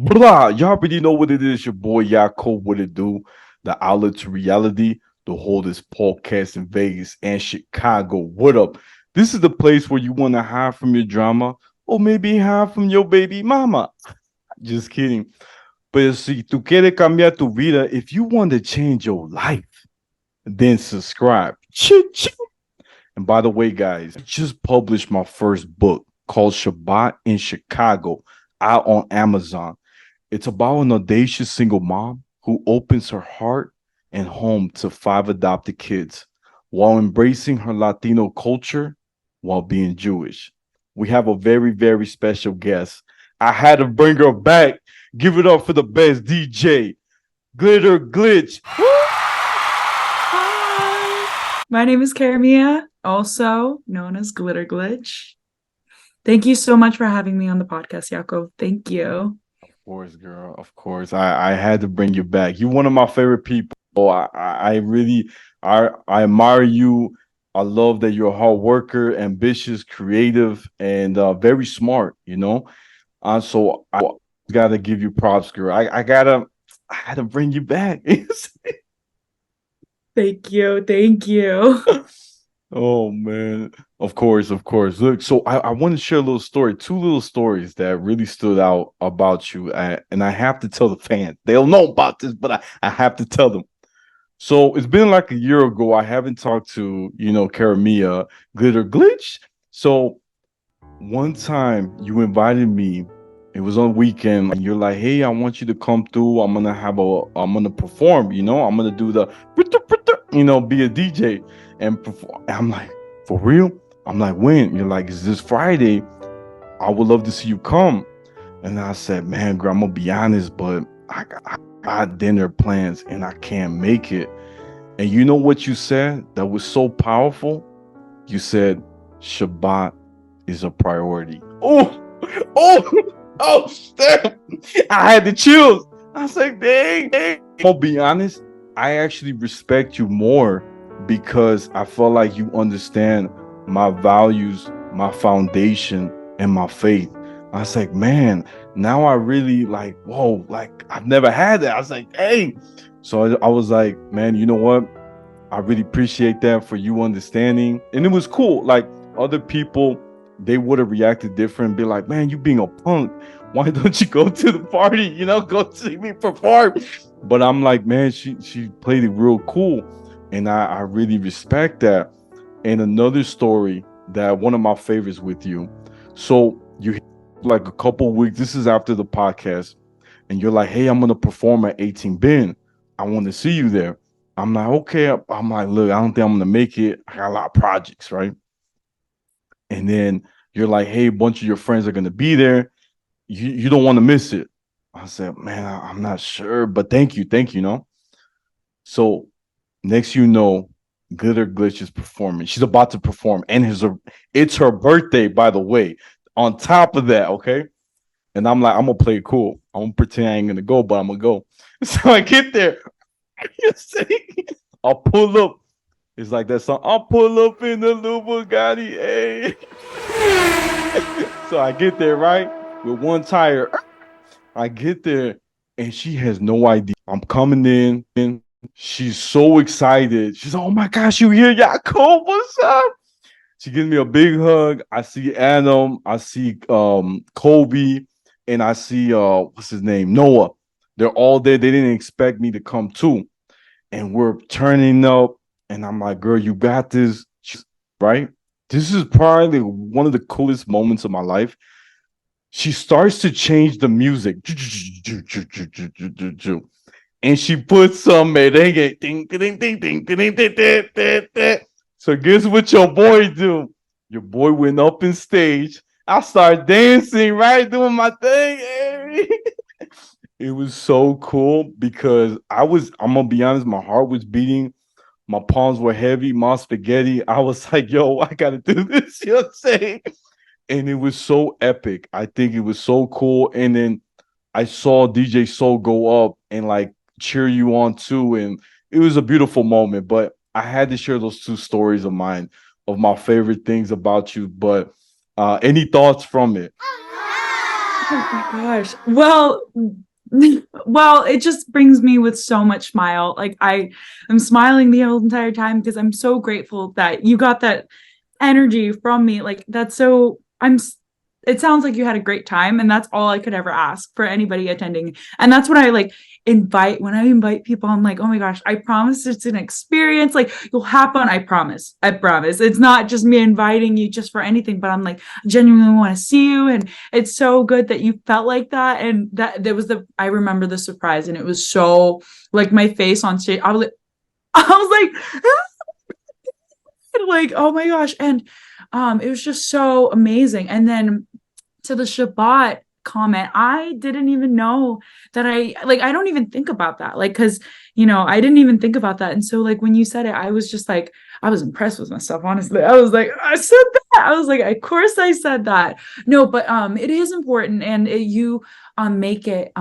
Blah, y'all already know what it is. Your boy Yaakov, what it do? The outlet to reality, the holdest podcast in Vegas and Chicago. What up? This is the place where you want to hide from your drama or maybe hide from your baby mama. Just kidding. But si tú quieres cambiar tu vida, if you want to change your life, then subscribe. Chit. And by the way, guys, I just published my first book called Shabbat in Chicago out on Amazon. It's about an audacious single mom who opens her heart and home to five adopted kids while embracing her Latino culture while being Jewish. We have a very, very special guest. I had to bring her back. Give it up for the best DJ, Glittr Glitch. Hi, my name is Caramia, also known as Glittr Glitch. Thank you so much for having me on the podcast, Yaakov. Thank you. Of course, girl. Of course. I had to bring you back. You're one of my favorite people. I really I admire you. I love that you're a hard worker, ambitious, creative, and very smart, you know. So I gotta give you props, girl. I had to bring you back. Thank you. Thank you. Oh man. Of course, of course. Look, so I want to share a little story, two little stories that really stood out about you. And I have to tell the fans. They'll know about this, but I have to tell them. So it's been like a year ago. I haven't talked to, Caramia, Glittr Glitch. So one time you invited me, it was on weekend, and you're like, hey, I want you to come through. I'm gonna perform, I'm gonna do the, be a DJ and perform. And I'm like, for real? I'm like, when? You're like, is this Friday? I would love to see you come. And I said, man, girl, I'm gonna be honest, but I got dinner plans and I can't make it. And you know what you said that was so powerful? You said, Shabbat is a priority. Oh, damn. I had the chills. I was like, dang. I'm gonna be honest, I actually respect you more because I feel like you understand my values, my foundation, and my faith. I was like, man, now I really like, whoa, like I've never had that. I was like, hey. So I was like, man, you know what? I really appreciate that for you understanding. And it was cool. Like other people, they would have reacted different, be like, man, you being a punk. Why don't you go to the party? Go see me perform. But I'm like, man, she played it real cool. And I really respect that. And another story that one of my favorites with you. So you like a couple weeks, this is after the podcast, and you're like, hey, I'm gonna perform at 18 Ben. I want to see you there. I'm like, okay. I'm like, look, I don't think I'm gonna make it. I got a lot of projects, right? And then you're like, hey, a bunch of your friends are gonna be there. You don't want to miss it. I said, man, I'm not sure, but thank you, So next Glittr Glitch is performing. She's about to perform, and it's her birthday, by the way. On top of that, okay? And I'm like, I'm gonna play it cool. I'm gonna pretend I ain't gonna go, but I'm gonna go. So I get there. I'll pull up. It's like that song. I'll pull up in the little Bugatti. Hey. So I get there, right? With one tire. I get there and she has no idea. I'm coming in and she's so excited. She's like, oh my gosh, you here, Yaakov? What's up? She gives me a big hug. I see Adam, I see Kobe, and I see what's his name? Noah. They're all there. They didn't expect me to come too. And we're turning up. And I'm like, girl, you got this. Right? This is probably one of the coolest moments of my life. She starts to change the music. And she puts some merengue. So guess what your boy do? Your boy went up in stage. I started dancing, right? Doing my thing. Hey. It was so cool because I'm going to be honest, my heart was beating. My palms were heavy, my spaghetti. I was like, yo, I got to do this. You know what I'm saying? And it was so epic. I think it was so cool. And then I saw DJ Soul go up and like cheer you on too. And it was a beautiful moment. But I had to share those two stories of mine, of my favorite things about you. But any thoughts from it? Oh my gosh. Well, it just brings me with so much smile. Like I'm smiling the whole entire time because I'm so grateful that you got that energy from me. Like that's so it sounds like you had a great time, and that's all I could ever ask for anybody attending. And that's what I like when I invite people, I'm like, oh my gosh, I promise it's an experience. Like you'll have fun. I promise. It's not just me inviting you just for anything, but I'm like, I genuinely want to see you. And it's so good that you felt like that. And that there was I remember the surprise, and it was so like my face on stage. I was like, oh my gosh. And it was just so amazing. And then to the Shabbat comment, I didn't even know that I don't even think about that. Like, cause I didn't even think about that. And so like, when you said it, I was just like, I was impressed with myself. Honestly, I was like, I said that. I was like, of course I said that. No, but it is important. And you make it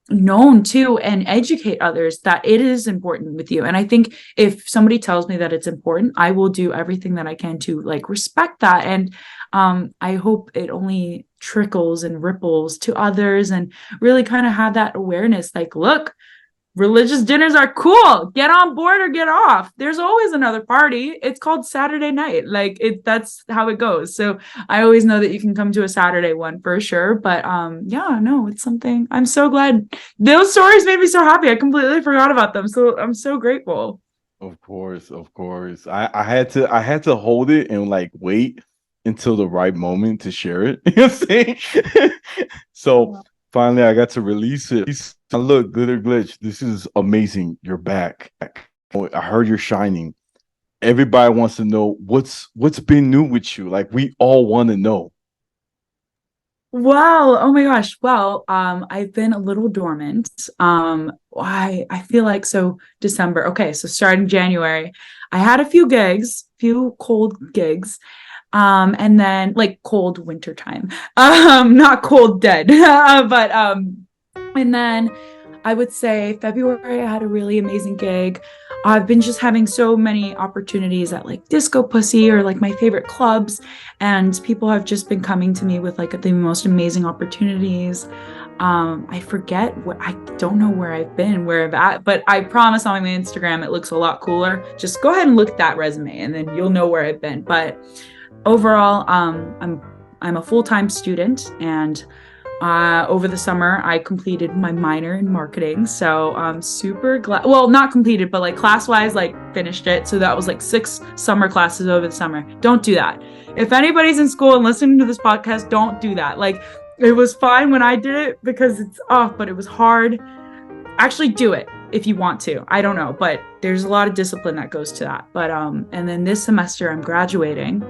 known to and educate others that it is important with you. And I think if somebody tells me that it's important, I will do everything that I can to like respect that. And I hope it only trickles and ripples to others, and really kind of have that awareness, like, look, religious dinners are cool. Get on board or get off. There's always another party. It's called Saturday night. Like that's how it goes. So I always know that you can come to a Saturday one for sure. But yeah, no, it's something. I'm so glad. Those stories made me so happy. I completely forgot about them. So I'm so grateful. Of course, of course. I had to hold it and like wait until the right moment to share it. You know what I'm saying? So finally I got to release it. Look, Glittr Glitch, this is amazing. You're back. I heard you're shining. Everybody wants to know what's been new with you. Like we all want to know. Well, oh my gosh. Well, I've been a little dormant. I feel like so December. Okay, so starting January, I had a few cold gigs. And then like cold winter time. Not cold dead. But and then I would say February I had a really amazing gig. I've been just having so many opportunities at like Disco Pussy or like my favorite clubs, and people have just been coming to me with like the most amazing opportunities. I forget I don't know where I've been, where I've at, but I promise on my Instagram it looks a lot cooler. Just go ahead and look at that resume and then you'll know where I've been. But overall, I'm a full-time student, and over the summer I completed my minor in marketing. So I'm super glad. Well, not completed, but like class-wise, like finished it. So that was like 6 summer classes over the summer. Don't do that. If anybody's in school and listening to this podcast, don't do that. Like it was fine when I did it because it's off, but it was hard. Actually do it if you want to. I don't know, but there's a lot of discipline that goes to that. But and then this semester I'm graduating.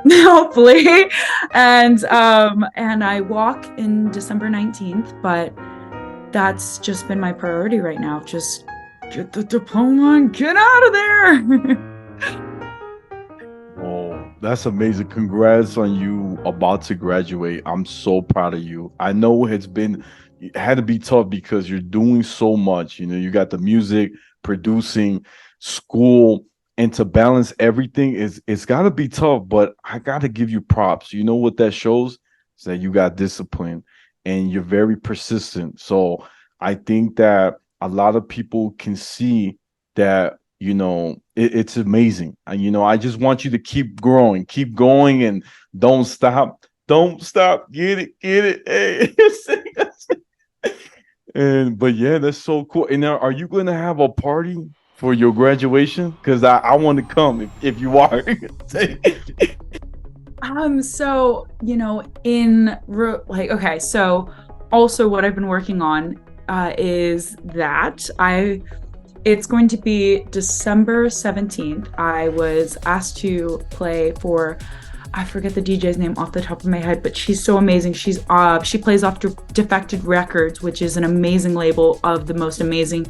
Hopefully, and I walk in December 19th, but that's just been my priority right now. Just get the diploma and get out of there. Oh, that's amazing. Congrats on you about to graduate. I'm so proud of you. I know it had to be tough because you're doing so much. You got the music, producing, school, and to balance everything it's got to be tough, but I got to give you props. You know what that shows? Is that you got discipline and you're very persistent. So I think that a lot of people can see that, it's amazing. And, I just want you to keep growing, keep going, and don't stop. Don't stop. Get it. Hey. But yeah, that's so cool. And now, are you going to have a party for your graduation? Because I want to come if you are. So okay, so also what I've been working on is that it's going to be December 17th. I was asked to play for, I forget the DJ's name off the top of my head, but she's so amazing. She plays off Defected Records, which is an amazing label of the most amazing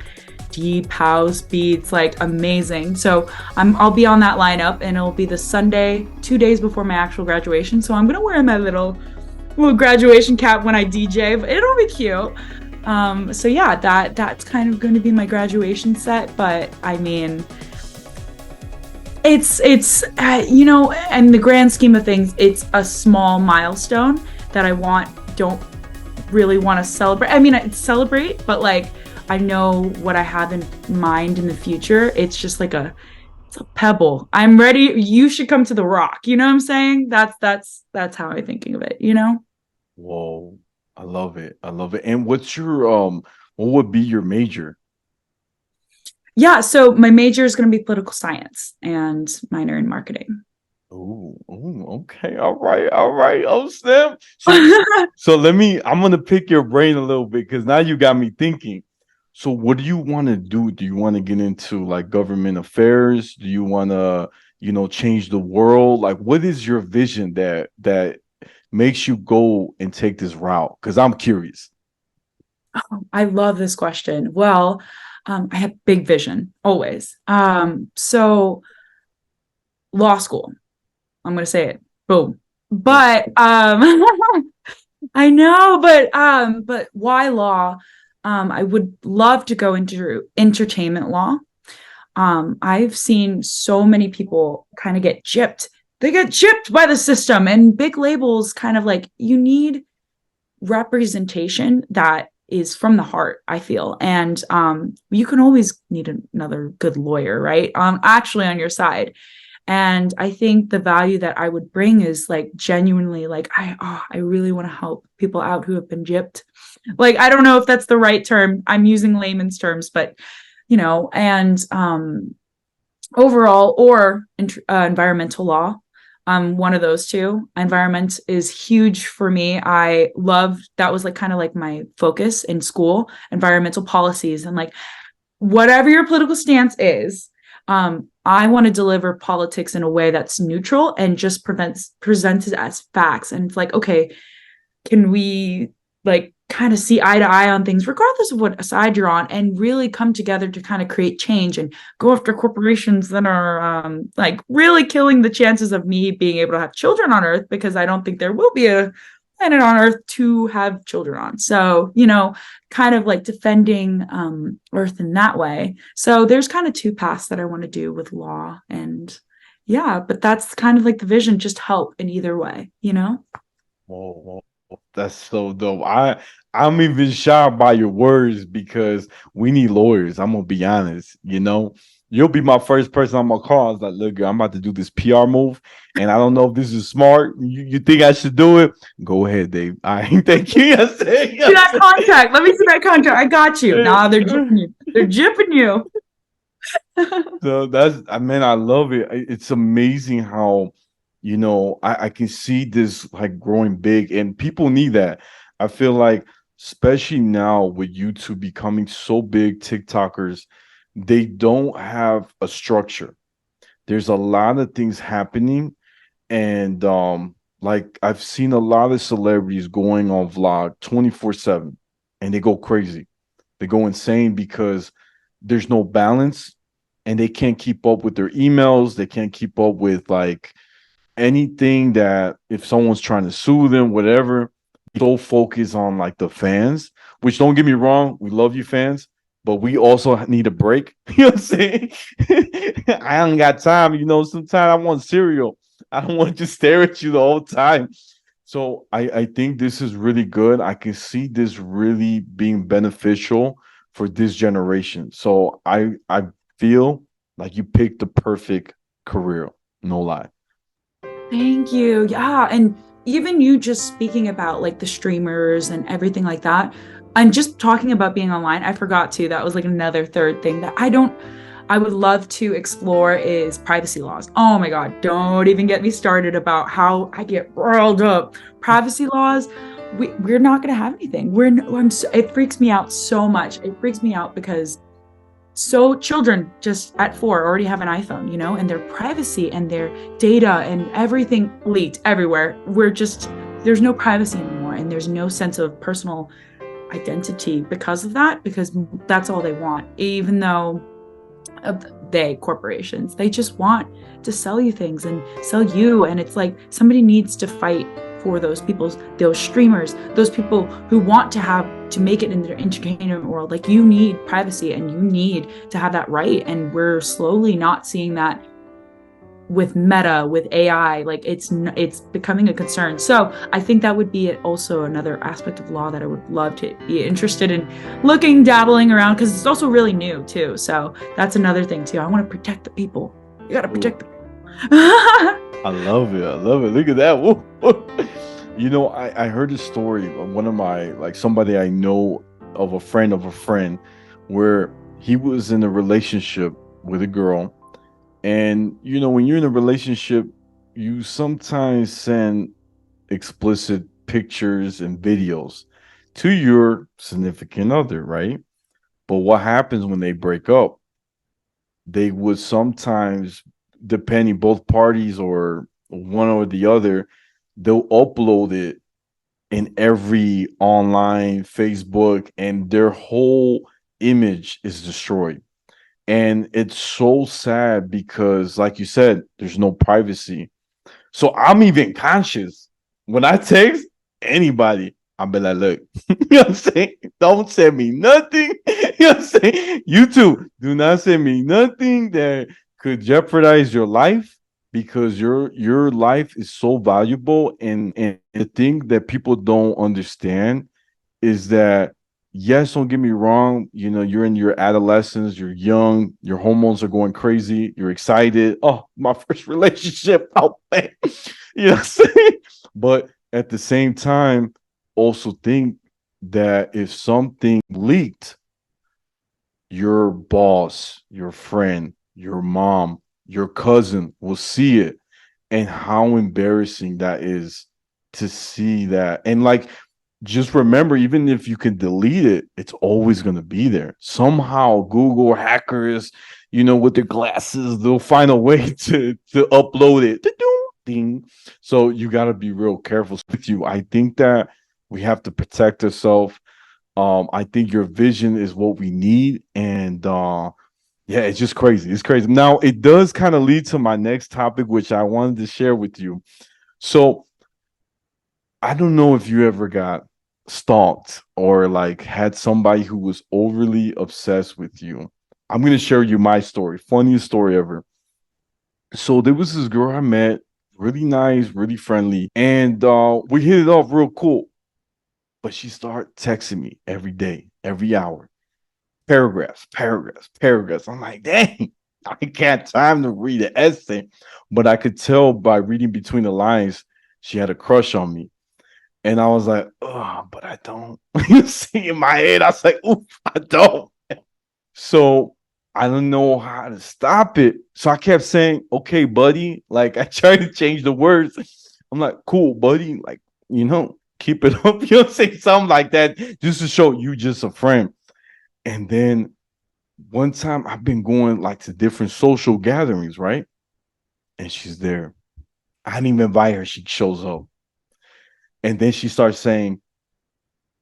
deep house beats, like amazing. So I'll be on that lineup, and it'll be the Sunday 2 days before my actual graduation. So I'm gonna wear my little graduation cap when I DJ, but it'll be cute. So yeah, that's kind of going to be my graduation set. But I mean, it's in the grand scheme of things, it's a small milestone. that I don't really want to celebrate. I mean, I celebrate, but like I know what I have in mind in the future. It's just like it's a pebble. I'm ready. You should come to the rock. You know what I'm saying? That's how I'm thinking of it, you know? Whoa, I love it. I love it. And what would be your major? Yeah, so my major is going to be political science and minor in marketing. Oh, okay. All right, all right. Oh, snap. So I'm gonna pick your brain a little bit because now you got me thinking. So what do you want to do? Do you want to get into like government affairs? Do you want to, change the world? Like, what is your vision that makes you go and take this route? Because I'm curious. I love this question. Well, I have big vision always. So law school. I'm going to say it. Boom. But I know, but why law? I would love to go into entertainment law. I've seen so many people kind of get gypped. They get gypped by the system, and big labels kind of like, you need representation that is from the heart, I feel. And you can always need another good lawyer, right? Actually on your side. And I think the value that I would bring is like genuinely like, I really want to help people out who have been gypped. Like, I don't know if that's the right term. I'm using layman's terms, but and overall or environmental law. One of those two. Environment is huge for me. I love that was like kind of like my focus in school, environmental policies and like whatever your political stance is. I want to deliver politics in a way that's neutral and just presents it as facts. And it's like, okay, can we like kind of see eye to eye on things, regardless of what side you're on, and really come together to kind of create change and go after corporations that are like really killing the chances of me being able to have children on Earth, because I don't think there will be a planet on Earth to have children on. So, kind of like defending Earth in that way. So there's kind of two paths that I want to do with law. And yeah, but that's kind of like the vision, just help in either way, Whoa, that's so dope. I'm even shocked by your words because we need lawyers. I'm gonna be honest. You'll be my first person I'm gonna call. I was like, look, girl, I'm about to do this PR move, and I don't know if this is smart. You think I should do it? Go ahead, Dave. I thank you. See that contract. Let me see that contract. I got you. Nah, they're jipping you. They're jipping you. So I love it. It's amazing how, I can see this like growing big, and people need that. I feel like, especially now with YouTube becoming so big, TikTokers, they don't have a structure. There's a lot of things happening, and like I've seen a lot of celebrities going on vlog 24/7, and they go crazy. They go insane because there's no balance, and they can't keep up with their emails. They can't keep up with like anything that if someone's trying to sue them, whatever. So focused on like the fans, which don't get me wrong, we love you fans, but we also need a break. You know what I'm saying? I ain't got time. Sometimes I want cereal. I don't want to just stare at you the whole time. So I think this is really good. I can see this really being beneficial for this generation. So I feel like you picked the perfect career. No lie. Thank you. Yeah. And even you just speaking about like the streamers and everything like that, and just talking about being online, I forgot to, that was like another third thing that I would love to explore is privacy laws. Oh my God, don't even get me started about how I get riled up. Privacy laws, we're not going to have anything. It freaks me out so much. It freaks me out because children just at 4 already have an iPhone, and their privacy and their data and everything leaked everywhere. There's no privacy anymore, and there's no sense of personal identity because of that, because that's all they want. Even though corporations, they just want to sell you things and sell you. And it's like somebody needs to fight for those streamers, those people who want to make it in their entertainment world. Like, you need privacy and you need to have that right. And we're slowly not seeing that with Meta, with AI, like it's becoming a concern. So I think that would be also another aspect of law that I would love to be interested in dabbling around, because it's also really new too. So that's another thing too. I want to protect the people. You got to protect the people. I love it. I love it. Look at that. Woo. You know, I heard a story of one of my, like, somebody I know of a friend where he was in a relationship with a girl. And, you know, when you're in a relationship, you sometimes send explicit pictures and videos to your significant other, right? But what happens when they break up? They would sometimes, depending both parties or one or the other, they'll upload it in every online Facebook, and their whole image is destroyed. And it's so sad because, like you said, there's no privacy. So I'm even conscious when I text anybody. I'll be like, look, you know what I'm saying? Don't send me nothing. You know what I'm saying? You too, do not send me nothing that could jeopardize your life, because your life is so valuable. And the thing that people don't understand is that, yes, don't get me wrong, you know, you're in your adolescence, you're young, your hormones are going crazy, you're excited. Oh, my first relationship. Oh man. You know what I'm saying? But at the same time, also think that if something leaked, your boss, your friend, your mom, your cousin will see it, and how embarrassing that is to see that. And like, just remember, even if you can delete it, it's always going to be there. Somehow, Google hackers, you know, with their glasses, they'll find a way to upload it. Ding. So you got to be real careful with you. I think that we have to protect ourselves. I think your vision is what we need, and yeah, it's just crazy. It's crazy. Now, it does kind of lead to my next topic, which I wanted to share with you. So I don't know if you ever got stalked or like had somebody who was overly obsessed with you. I'm going to share you my story. Funniest story ever. So there was this girl I met, really nice, really friendly, and we hit it off real cool. But she started texting me every day, every hour, paragraphs, paragraphs, paragraphs. I'm like, dang, I can't time to read an essay. But I could tell by reading between the lines, she had a crush on me. And I was like, oh, but I don't. You see, in my head, I was like, oof, I don't. So I don't know how to stop it. So I kept saying, okay, buddy. Like, I tried to change the words. I'm like, cool, buddy. Like, you know, keep it up. You know, say something like that just to show you just a friend. And then one time I've been going like to different social gatherings, right? And she's there. I didn't even invite her. She shows up. And then she starts saying,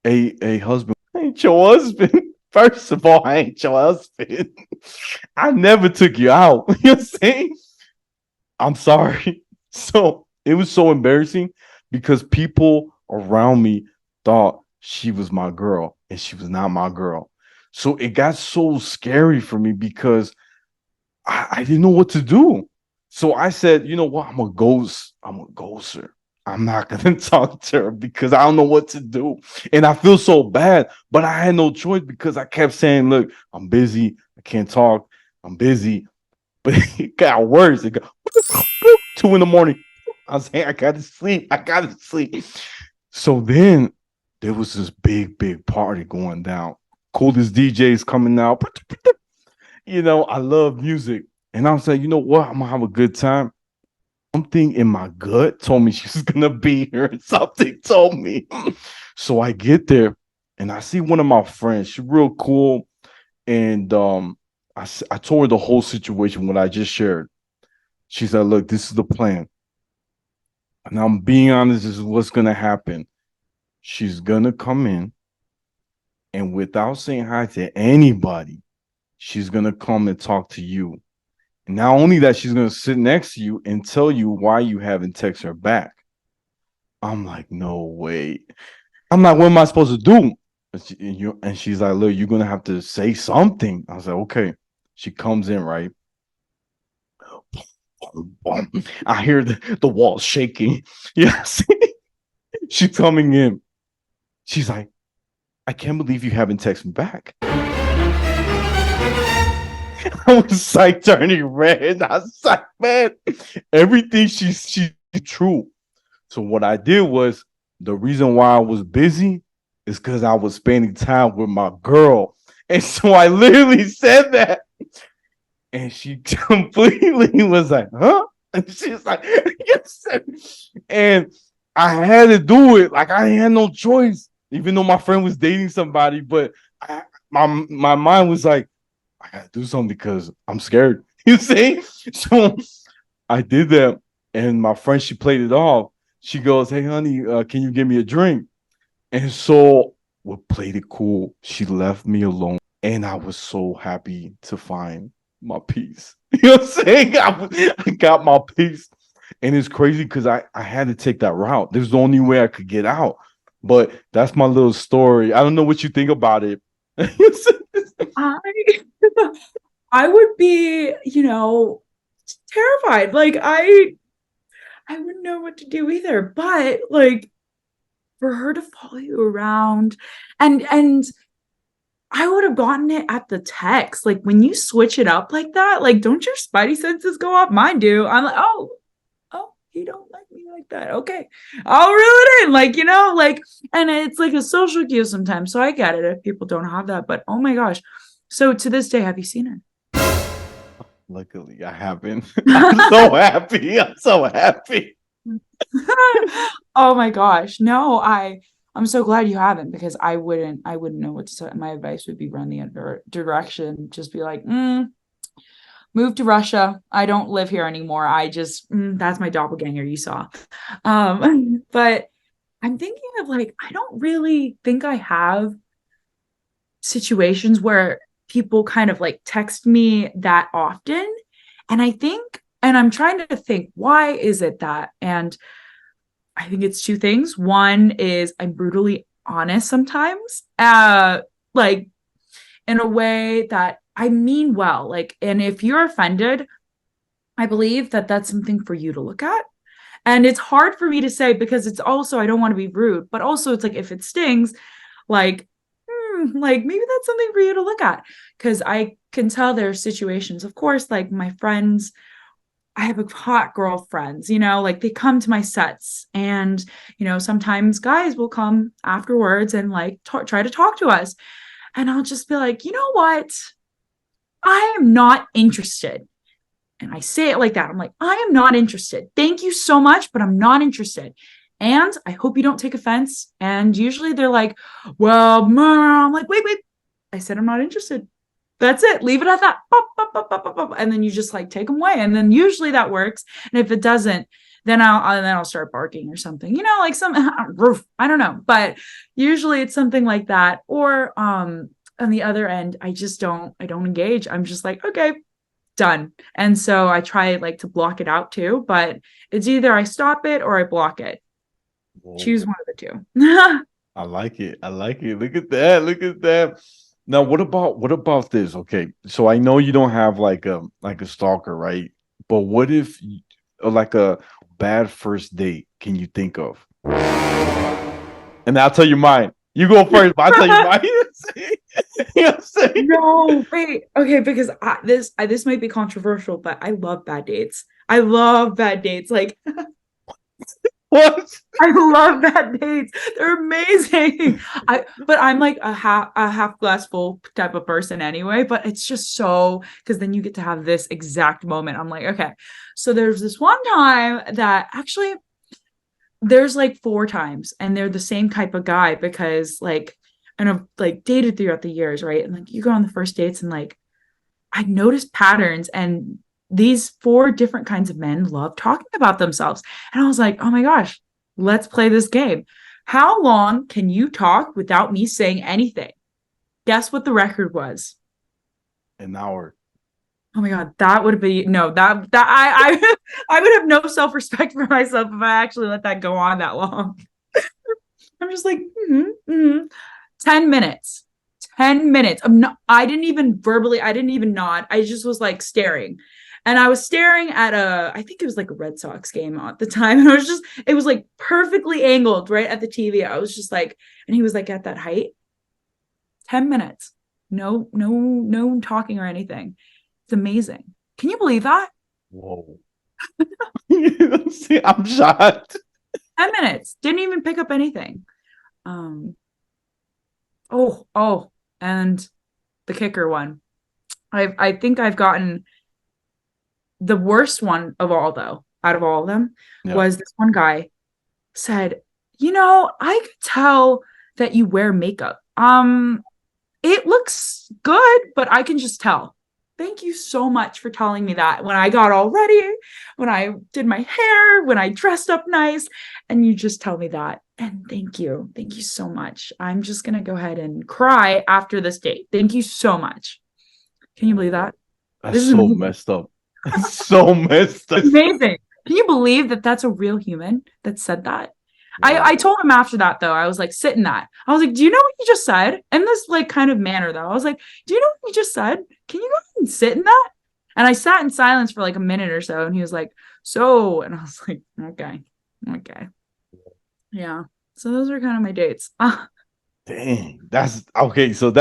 hey, husband, I ain't your husband. First of all, I ain't your husband. I never took you out. You know what I'm saying? I'm sorry. So it was so embarrassing because people around me thought she was my girl, and she was not my girl. So it got so scary for me because I didn't know what to do. So I said, you know what? I'm a ghost. I'm a ghoster. I'm not gonna talk to her because I don't know what to do. And I feel so bad, but I had no choice because I kept saying, look, I'm busy. I can't talk. I'm busy. But it got worse. It got 2 in the morning. I was saying, I gotta sleep. I gotta sleep. So then there was this big, big party going down. Coolest DJs coming out. You know, I love music. And I was like, you know what? I'm gonna have a good time. Something in my gut told me she was gonna be here. Something told me. So I get there and I see one of my friends. She's real cool. And I told her the whole situation, what I just shared. She said, look, this is the plan. And I'm being honest, this is what's gonna happen. She's gonna come in, and without saying hi to anybody, she's gonna come and talk to you. And not only that, she's gonna sit next to you and tell you why you haven't texted her back. I'm like, no way. I'm like, what am I supposed to do? And she's like, look, you're gonna have to say something. I was like, okay. She comes in, right? boom, boom. I hear the wall shaking. Yes. She's coming in. She's like, I can't believe you haven't texted me back. I was like turning red. I was like, man, everything she's true. So what I did was the reason why I was busy is because I was spending time with my girl. And so I literally said that. And she completely was like, huh? And she's like, yes. And I had to do it. Like I had no choice, even though my friend was dating somebody. But my mind was like, I gotta do something because I'm scared. You see? So I did that. And my friend, she played it off. She goes, hey, honey, can you give me a drink? And so we played it cool. She left me alone. And I was so happy to find my peace. You know what I'm saying? I got my peace. And it's crazy because I had to take that route. There's the only way I could get out. But that's my little story. I don't know what you think about it. I I would be, terrified. Like I wouldn't know what to do either. But like for her to follow you around and I would have gotten it at the text. Like when you switch it up like that, like don't your spidey senses go off? Mine do. I'm like, oh, you don't like me like that. Okay. I'll reel it in. Like, and it's like a social cue sometimes. So I get it if people don't have that. But oh my gosh. So to this day, have you seen her? Luckily, I haven't. I'm so happy. I'm so happy. Oh my gosh. No, I'm so glad you haven't because I wouldn't know what to say. My advice would be run the other direction. Just be like, move to Russia. I don't live here anymore. I just that's my doppelganger you saw. But I'm thinking of like, I don't really think I have situations where people kind of like text me that often. And I'm trying to think, why is it that? And I think it's two things. One is I'm brutally honest sometimes, like in a way that I mean well. Like, and if you're offended, I believe that that's something for you to look at. And it's hard for me to say because it's also, I don't want to be rude, but also it's like if it stings, like, like maybe that's something for you to look at. Because I can tell there are situations, of course, like my friends, I have a hot girlfriends, like they come to my sets and, sometimes guys will come afterwards and like try to talk to us. And I'll just be like, you know what? I am not interested. And I say it like that. I'm like, I am not interested. Thank you so much, but I'm not interested. And I hope you don't take offense. And usually they're like, well, I'm like, wait. I said, I'm not interested. That's it. Leave it at that. And then you just like take them away. And then usually that works. And if it doesn't, then I'll start barking or something, like some roof. I don't know. But usually it's something like that. Or on the other end, I don't engage. I'm just like, okay, done. And so I try like to block it out too, but it's either I stop it or I block it. Whoa. Choose one of the two. I like it. Look at that. Now, what about this? Okay, so I know you don't have like a stalker, right? But what if like a bad first date can you think of? And I'll tell you mine. You go first, but I'll tell you mine. You know what I'm saying? No, wait. Okay, because this might be controversial, but I love bad dates. I love bad dates. Like what? I love bad dates. They're amazing. But I'm like a half glass full type of person anyway. But it's just so because then you get to have this exact moment. I'm like, okay. So there's this one time that actually there's like 4 times, and they're the same type of guy because like, and I've like dated throughout the years, right? And like you go on the first dates and like I noticed patterns, and these 4 different kinds of men love talking about themselves. And I was like, oh my gosh, let's play this game. How long can you talk without me saying anything? Guess what the record was? An hour. Oh my God, that would be no, that I would have no self-respect for myself if I actually let that go on that long. I'm just like, 10 minutes. 10 minutes. I didn't even nod. I just was like staring. And I was staring at I think it was like a Red Sox game at the time. And it was like perfectly angled right at the TV. I was just like, and he was like at that height, 10 minutes. No talking or anything. It's amazing. Can you believe that? Whoa. See, I'm shocked. 10 minutes. Didn't even pick up anything. Oh, and the kicker one. I think I've gotten the worst one of all, though, out of all of them, was this one guy said, I could tell that you wear makeup. It looks good, but I can just tell. Thank you so much for telling me that when I got all ready, when I did my hair, when I dressed up nice, and you just tell me that. And thank you. Thank you so much. I'm just going to go ahead and cry after this date. Thank you so much. Can you believe that? That's so messed up. That's so messed up. Amazing. Can you believe that that's a real human that said that? Wow. I told him after that, though, I was like, sit in that. I was like, do you know what you just said? In this like kind of manner, though. I was like, do you know what you just said? Can you go ahead and sit in that? And I sat in silence for like a minute or so. And he was like, so, and I was like, okay. Yeah. So those are kind of my dates. Dang, that's okay. So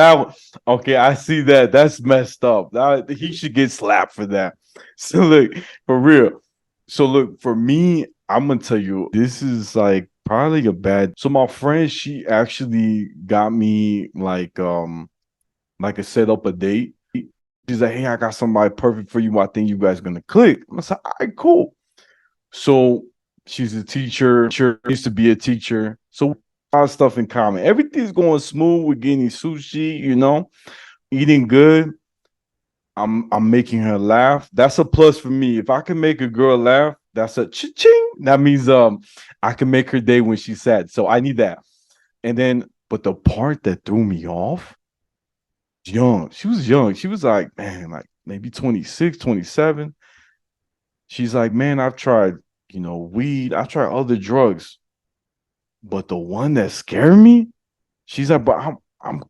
I see that. That's messed up. He should get slapped for that. So look, for real. So look, for me, I'm gonna tell you, this is like probably a bad. So my friend, she actually got me like a set up a date. She's like, hey, I got somebody perfect for you. I think you guys gonna click. I said, all right, cool. So she's a teacher. Used to be a teacher. So a lot of stuff in common. Everything's going smooth. We're getting sushi, eating good. I'm making her laugh. That's a plus for me. If I can make a girl laugh, that's a cha-ching. That means I can make her day when she's sad. So I need that. And then, but the part that threw me off, young. She was young. She was like, man, like maybe 26, 27. She's like, man, I've tried, weed. I've tried other drugs. But the one that scared me, she's like, but I'm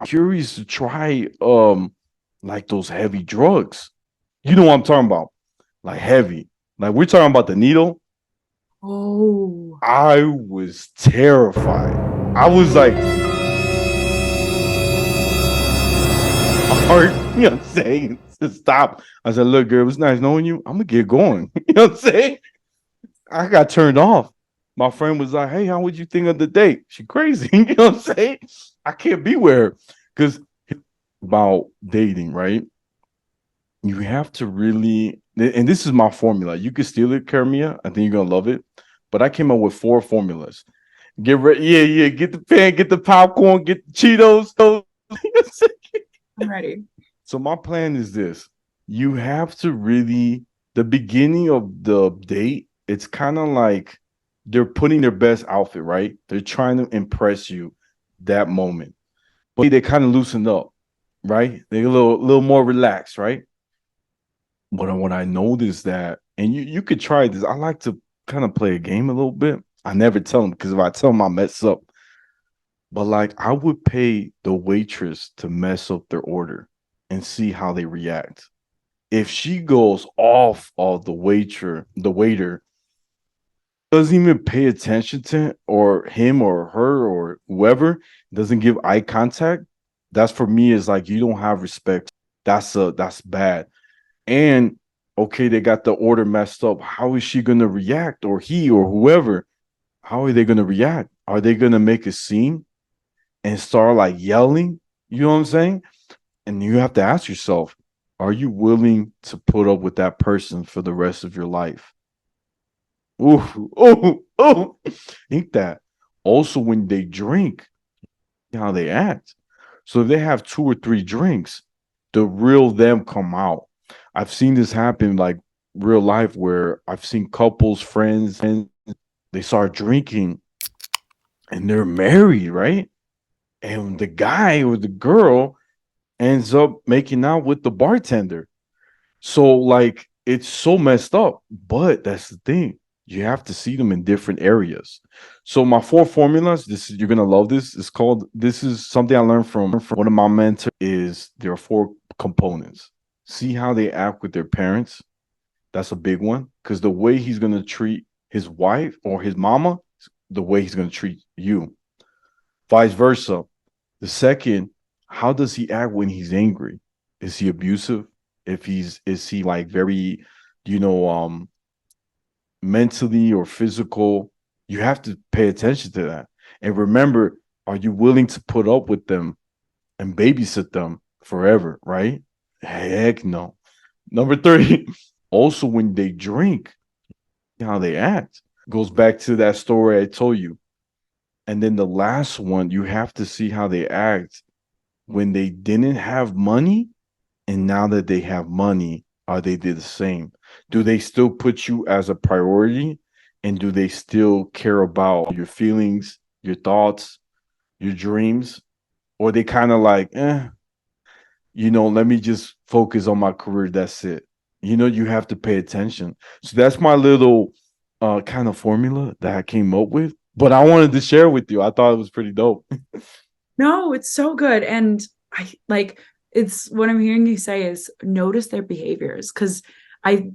curious to try like those heavy drugs. You know what I'm talking about? Like heavy. Like we're talking about the needle. Oh. I was terrified. I was like, you know what I'm saying? To stop. I said, look, girl, it was nice knowing you. I'm gonna get going. You know what I'm saying? I got turned off. My friend was like, hey, how would you think of the date? She crazy. You know what I'm saying? I can't be with her. Because about dating, right? You have to really, and this is my formula. You can steal it, Caramia. I think you're gonna love it. But I came up with 4 formulas. Get ready, yeah. Get the pan, get the popcorn, get the Cheetos. I'm ready. So my plan is this. You have to really, the beginning of the date, it's kind of like they're putting their best outfit, right? They're trying to impress you that moment. But they kind of loosened up, right? They're a little more relaxed, right? But what I noticed that, and you could try this. I like to kind of play a game a little bit. I never tell them because if I tell them, I mess up. But like I would pay the waitress to mess up their order and see how they react. If she goes off of the waiter doesn't even pay attention to or him or her or whoever, doesn't give eye contact, that's for me is like you don't have respect. That's bad. And okay, they got the order messed up. How is she gonna react, or he or whoever? How are they gonna react? Are they gonna make a scene and start like yelling? You know what I'm saying? And you have to ask yourself, are you willing to put up with that person for the rest of your life? Oh, think that. Also, when they drink, how they act. So if they have 2 or 3 drinks, the real them come out. I've seen this happen like real life where I've seen couples, friends, and they start drinking and they're married, right? And the guy or the girl ends up making out with the bartender. So like it's so messed up. But that's the thing. You have to see them in different areas. So my 4 formulas, you're gonna love this. This is something I learned from one of my mentors, is there are 4 components. See how they act with their parents, That's a big one, because the way he's going to treat his wife or his mama, the way he's going to treat you. Vice versa. The second, how does he act when he's angry? Is he abusive? If he's is he like very, you know, mentally or physical? You have to pay attention to that. And remember, are you willing to put up with them and babysit them forever, right? Heck no. Number three, also when they drink, how they act goes back to that story I told you. And then the last one, you have to see how they act when they didn't have money, and now that they have money, are they the same? Do they still put you as a priority? And do they still care about your feelings, your thoughts, your dreams? Or they kind of like, let me just focus on my career. That's it. You have to pay attention. So that's my little kind of formula that I came up with. But I wanted to share with you. I thought it was pretty dope. No, it's so good. And I like it's what I'm hearing you say is notice their behaviors. Cause I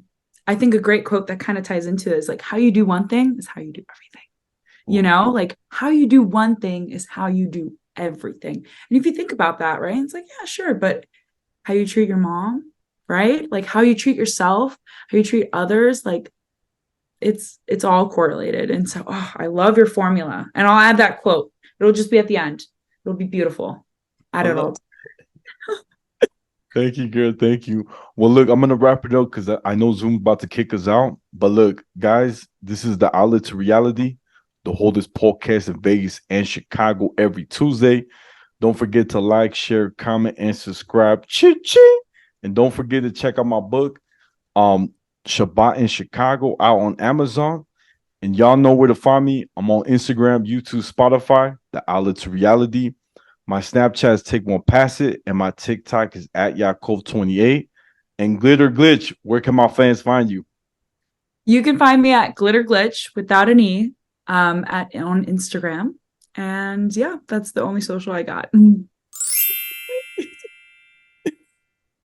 think a great quote that kind of ties into it is like how you do one thing is how you do everything. Like how you do one thing is how you do everything. And if you think about that, right, it's like, yeah, sure, but how you treat your mom, right? Like how you treat yourself, how you treat others, like it's all correlated. And so, I love your formula. And I'll add that quote. It'll just be at the end. It'll be beautiful. Add it all. Thank you, girl. Thank you. Well, look, I'm gonna wrap it up because I know Zoom's about to kick us out. But look, guys, this is the Outlet to Reality, the holdest podcast in Vegas and Chicago every Tuesday. Don't forget to like, share, comment, and subscribe. Ching. And don't forget to check out my book, Shabbat in Chicago, out on Amazon. And y'all know where to find me. I'm on Instagram, YouTube, Spotify, the Outlet to Reality. My Snapchat is Take One Pass It, and my TikTok is at Yaakov28. And Glittr Glitch, where can my fans find you? You can find me at Glittr Glitch without an E on Instagram. And yeah, that's the only social I got.